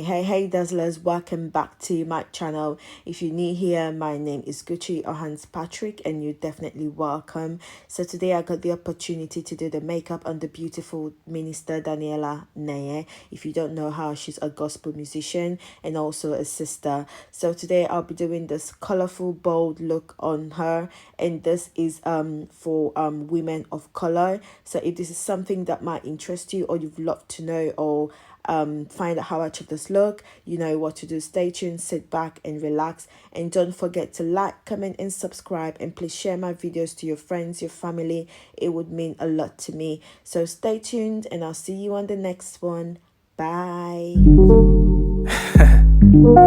Hey dazzlers, welcome back to my channel. If you're new here, my name is Gucci or Hans Patrick and you're definitely welcome. So today I got the opportunity to do the makeup on the beautiful Minister Daniela Neye. If you don't know her, she's a gospel musician and also a sister. So today I'll be doing this colorful bold look on her, and this is for women of color. So if this is something that might interest you or you'd love to know or find out how I took this look, you know what to do. Stay tuned, sit back and relax, and don't forget to like, comment and subscribe, and please share my videos to your friends, your family. It would mean a lot to me. So stay tuned and I'll see you on the next one. Bye.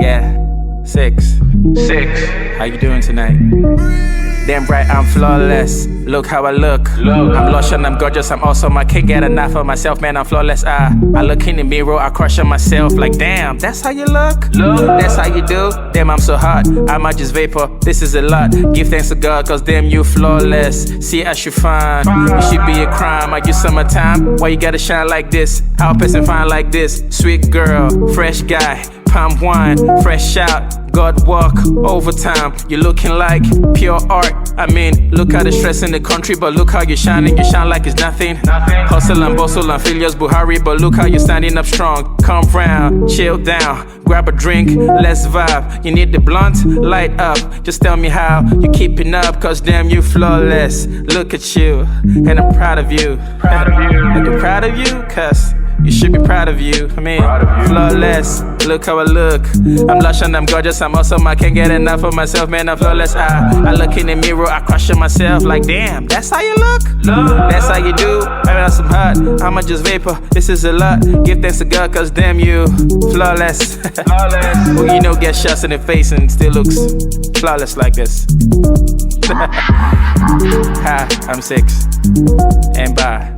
Yeah, six. How you doing tonight? Damn right, I'm flawless. Look how I look. I'm lush and I'm gorgeous. I'm awesome. I can't get enough of myself, man. I'm flawless. I look in the mirror, I crush on myself. Like, damn, that's how you look? That's how you do? Damn, I'm so hot. I might just vapor. This is a lot. Give thanks to God, cause damn, you flawless. See, I should find. It should be a crime. Like you summertime. Why you gotta shine like this? How a person fine like this? Sweet girl, fresh guy. Palm wine, fresh out, God walk, overtime. You're looking like pure art. I mean, look at the stress in the country, but look how you're shining. You shine like it's nothing. Hustle and bustle and failures Buhari, but look how you're standing up strong. Come round, chill down, grab a drink, let's vibe. You need the blunt, light up. Just tell me how you're keeping up, cause damn, you flawless. Look at you, and I'm proud of you. Are you proud of you? Cause you should be proud of you. I mean, flawless. Look how I look. I'm lush and I'm gorgeous. I'm awesome. I can't get enough of myself, man. I'm flawless. I look in the mirror. I crush on myself. Like, damn, that's how you look? That's how you do? I'm not some hot. I'ma just vapor. This is a lot. Give thanks to God, cause damn, you flawless. Well, you know, get shots in the face and still looks flawless like this. Hi, I'm 6. And bye.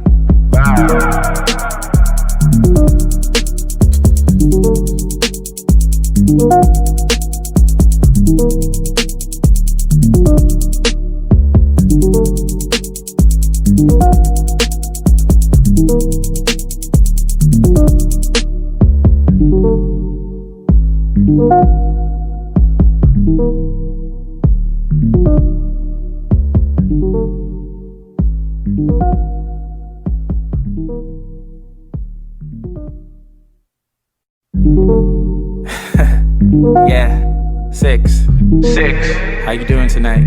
Yeah, 6. How you doing tonight?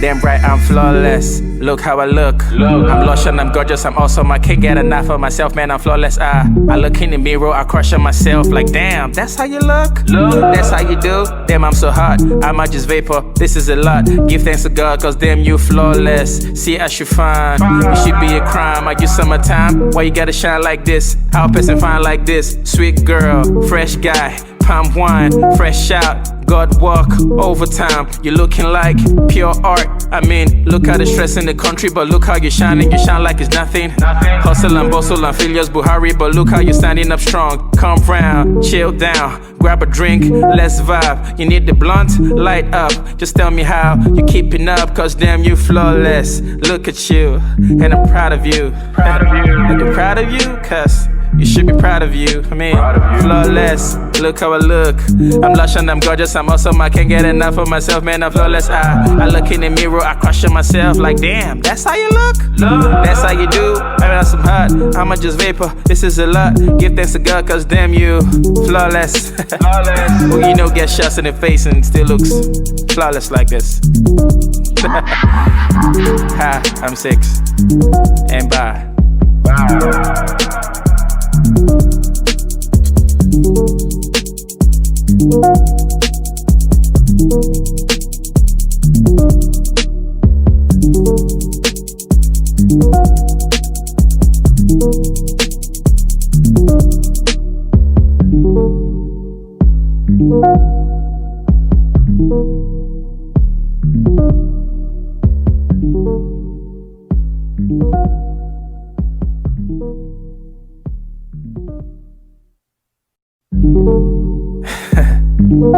Damn right, I'm flawless. Look how I look. I'm lush and I'm gorgeous. I'm awesome. I can't get enough of myself, man. I'm flawless. I look in the mirror. I crush on myself. Like, damn, that's how you look? That's how you do? Damn, I'm so hot. I might just vapor. This is a lot. Give thanks to God, cause damn, you flawless. See, I should find. It should be a crime. Like you summertime. Why you gotta shine like this? How a person fine like this? Sweet girl, fresh guy. Palm wine, fresh out, God walk, overtime. You're looking like pure art. I mean, look at the stress in the country, but look how you're shining. You shine like it's nothing. Hustle and bustle and failures Buhari, but look how you're standing up strong. Come round, chill down, grab a drink, let's vibe. You need the blunt, light up. Just tell me how you're keeping up, cause damn, you flawless. Look at you, and I'm proud of you. Are you proud of you? Cause you should be proud of you. I mean, flawless. Look how I look. I'm lush and I'm gorgeous. I'm awesome. I can't get enough of myself, man. I'm flawless. I look in the mirror. I crush on myself. Like, damn, that's how you look? That's how you do? I'm not some hot. I'ma just vapor. This is a lot. Give thanks to God, cause damn, you flawless. Well, you know, get shots in the face and still looks flawless like this. Hi, I'm 6. And bye.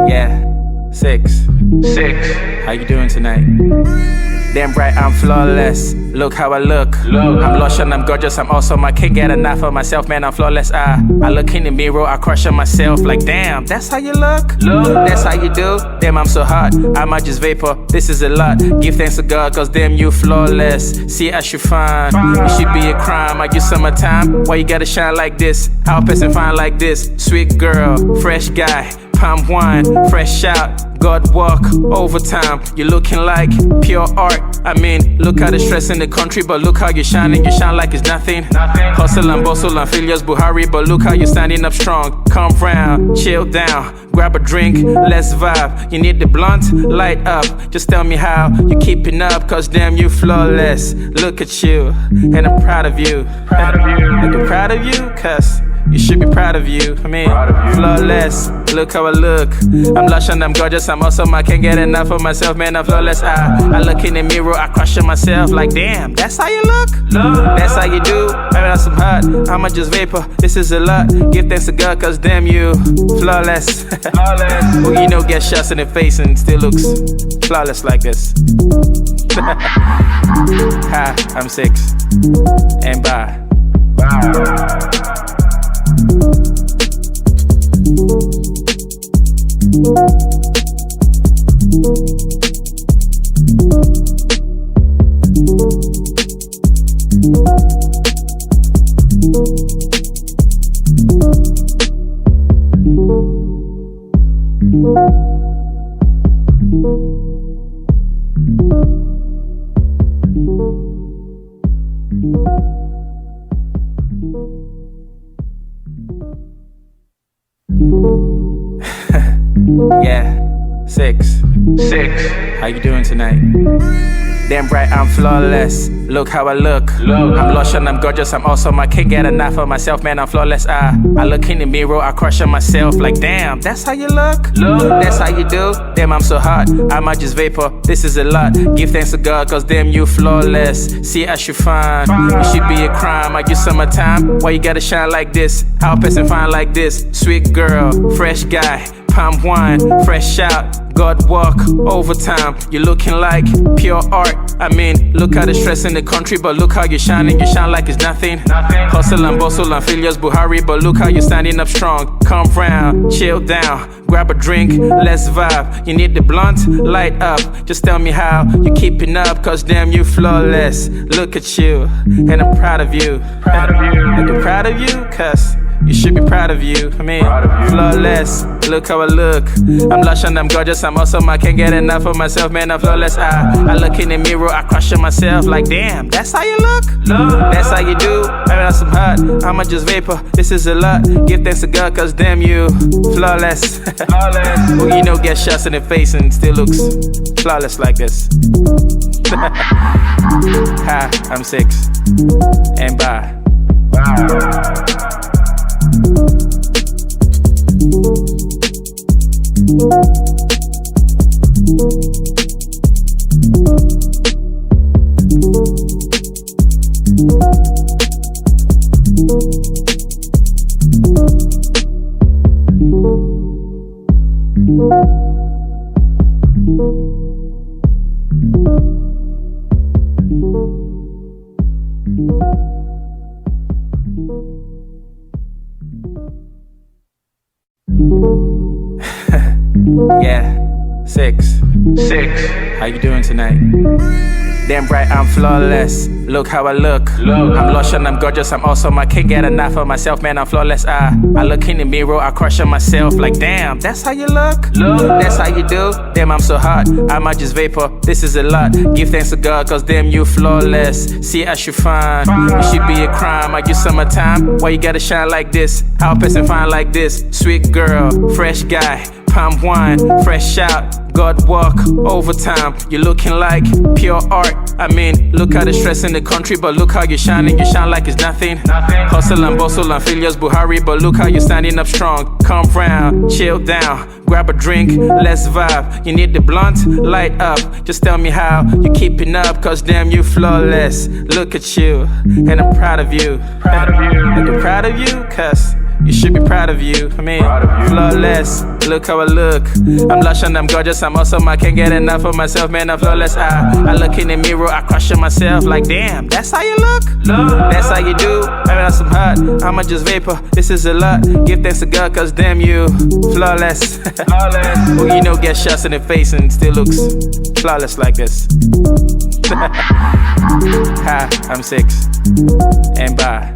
Yeah, 6. How you doing tonight? Damn right, I'm flawless. Look how I look. I'm lush and I'm gorgeous. I'm awesome. I can't get enough of myself, man. I'm flawless. I look in the mirror, I crush on myself. Like, damn, that's how you look? That's how you do? Damn, I'm so hot. I might just vapor. This is a lot. Give thanks to God, cause damn, you flawless. See, I should find. It should be a crime. I use summertime. Why you gotta shine like this? How a person fine like this? Sweet girl, fresh guy. Palm wine, fresh out. God walk, overtime. You're looking like pure art. I mean, look at the stress in the country, but look how you're shining. You shine like it's nothing. Hustle and bustle and failures Buhari, but look how you're standing up strong. Come round, chill down, grab a drink, let's vibe. You need the blunt, light up. Just tell me how you keeping up, cause damn, you flawless. Look at you, and I'm proud of you. I'm proud of you, cause you should be proud of you. I mean, flawless. Look how I look. I'm lush and I'm gorgeous. I'm awesome. I can't get enough of myself, man. I'm flawless. I look in the mirror. I crush on myself. Like, damn, that's how you look? That's how you do? Maybe that's some hot. I'ma just vapor. This is a lot. Give thanks to God, cause damn, you flawless. Well, you know, get shots in the face and still looks flawless like this. Hi, I'm 6. And bye. Yeah, 6. How you doing tonight? Damn right, I'm flawless. Look how I look. I'm lush and I'm gorgeous. I'm awesome. I can't get enough of myself, man. I'm flawless. I look in the mirror. I crush on myself. Like, damn, that's how you look? That's how you do? Damn, I'm so hot. I might just vapor. This is a lot. Give thanks to God, cause damn, you flawless. See, I should find. It should be a crime. I use summertime. Why you gotta shine like this? How a person fine like this? Sweet girl, fresh guy. Palm wine, fresh out. God walk, overtime. You're looking like pure art. I mean, look at the stress in the country, but look how you're shining. You shine like it's nothing. Hustle and bustle and failures Buhari, but look how you're standing up strong. Come round, chill down, grab a drink, let's vibe. You need the blunt, light up. Just tell me how you keeping up, cause damn, you flawless. Look at you, and I'm proud of you. I'm proud of you, cause you should be proud of you. I mean, flawless. Look how I look. I'm lush and I'm gorgeous. I'm awesome. I can't get enough of myself, man. I'm flawless. I look in the mirror. I crush on myself. Like, damn, that's how you look? That's how you do? Maybe that's some hot. I'ma just vapor. This is a lot. Give thanks to God, cause damn, you flawless. Well, you know, get shots in the face and still looks flawless like this. Hi, I'm 6. And bye. Yeah, 6. How you doing tonight? Damn right, I'm flawless. Look how I look. I'm lush and I'm gorgeous. I'm awesome. I can't get enough of myself, man. I'm flawless. I look in the mirror. I crush on myself. Like, damn, that's how you look? That's how you do? Damn, I'm so hot. I might just vapor. This is a lot. Give thanks to God, cause damn, you flawless. See, I should find. It should be a crime. I use summertime. Why you gotta shine like this? How a person fine like this? Sweet girl, fresh guy. Palm wine, fresh out. God walk, overtime. You're looking like pure art. I mean, look at the stress in the country, but look how you're shining. You shine like it's nothing. Hustle and bustle and failures Buhari, but look how you're standing up strong. Come round, chill down, grab a drink, let's vibe. You need the blunt, light up. Just tell me how you keeping up, cause damn, you flawless. Look at you, and I'm proud of you. I'm proud of you, cause You should be proud of you. Flawless. Look how I look. I'm lush and I'm gorgeous. I'm awesome. I can't get enough of myself, man. I'm flawless. I look in the mirror. I question myself like, damn, that's how you look? That's how you do? Maybe that's some hot. I'ma just vapor. This is a lot. Give thanks to God, cause damn you. Flawless. Well, you know, get shots in the face and still looks flawless like this. Hi, I'm 6. And bye.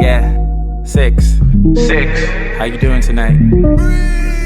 Yeah, 6. How you doing tonight?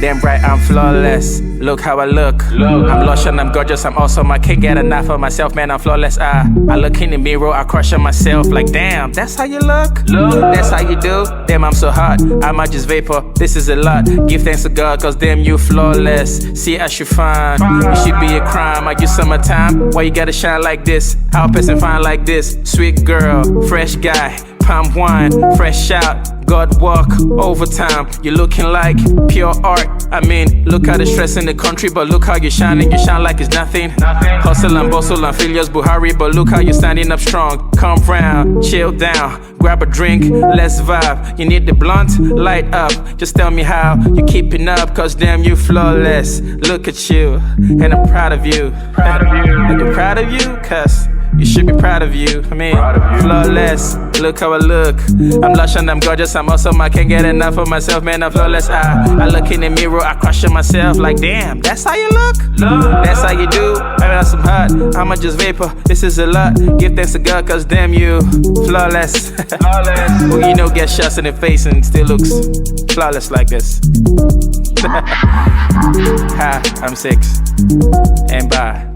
Damn right, I'm flawless. Look how I look. I'm lush and I'm gorgeous. I'm awesome. I can't get enough of myself, man. I'm flawless. I look in the mirror. I crush on myself like, damn, that's how you look? That's how you do? Damn, I'm so hot. I might just vapor. This is a lot. Give thanks to God, cause damn, you flawless. See, I should find. It should be a crime. Are you summertime? Why you gotta shine like this? How a person fine like this? Sweet girl, fresh guy. Palm wine, fresh out, God walk, overtime. You're looking like pure art. I mean, look at the stress in the country, but look how you're shining. You shine like it's nothing. Hustle and bustle and failures Buhari, but look how you're standing up strong. Come round, chill down, grab a drink, let's vibe. You need the blunt, light up. Just tell me how you're keeping up, cause damn, you flawless. Look at you, and I'm proud of you. Are you proud of you? Cause you should be proud of you. Flawless. Look how I look. I'm lush and I'm gorgeous. I'm awesome. I can't get enough of myself, man. I'm flawless. I look in the mirror. I crush on myself like, damn, that's how you look? That's how you do? Maybe that's some hot. I'ma just vapor. This is a lot. Give thanks to God, cause damn you. Flawless. Well, you know, get shots in the face and still looks flawless like this. Hi, I'm 6. And bye.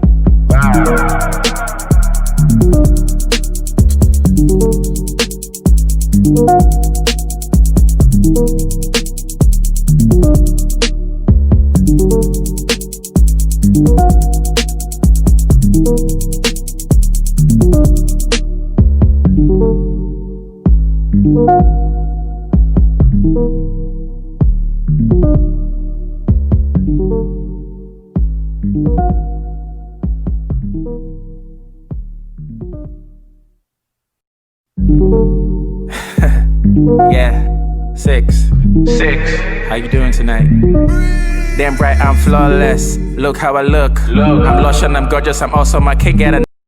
Yeah, 6. How you doing tonight? Damn right, I'm flawless. Look how I look. I'm lush and I'm gorgeous. I'm awesome. I can't get enough.